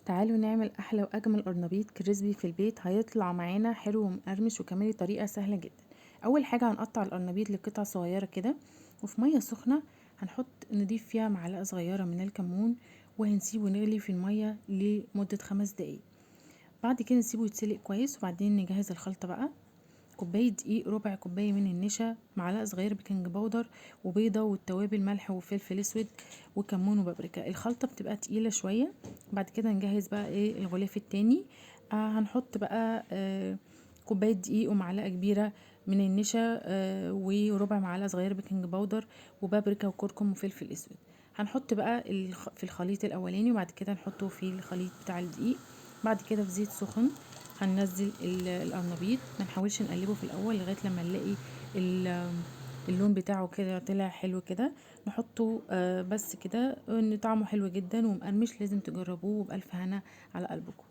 تعالوا نعمل احلى واجمل قرنبيط كريسبي في البيت. هيطلع معانا حلو ومقرمش وكمان طريقه سهله جدا. اول حاجه هنقطع القرنبيط لقطع صغيره كده، وفي ميه سخنه نضيف فيها معلقه صغيره من الكمون، وهنسيبه نغلي في الميه لمده 5 دقايق. بعد كده نسيبه يتسلق كويس، وبعدين نجهز الخلطه بقى. كوبايه دقيق، ربع كوبايه من النشا، معلقه صغيره بيكنج باودر، وبيضه، والتوابل ملح وفلفل اسود وكمون وبابريكا. الخلطه بتبقى تقيله شويه. بعد كده نجهز بقى الغلاف التاني. هنحط بقى كوبايه دقيق ومعلقه كبيره من النشا، وربع معلقه صغيره بيكنج باودر وبابريكا وكركم وفلفل اسود. هنحط بقى في الخليط الاولاني، وبعد كده نحطه في الخليط بتاع الدقيق. بعد كده في زيت سخن هننزل القرنبيط. ما نحاولش نقلبه في الاول لغايه لما نلاقي اللون بتاعه كده طلع حلو كده. نحطه بس كده، ان طعمه حلو جدا ومقرمش. لازم تجربوه، وبألف هنا على قلبكم.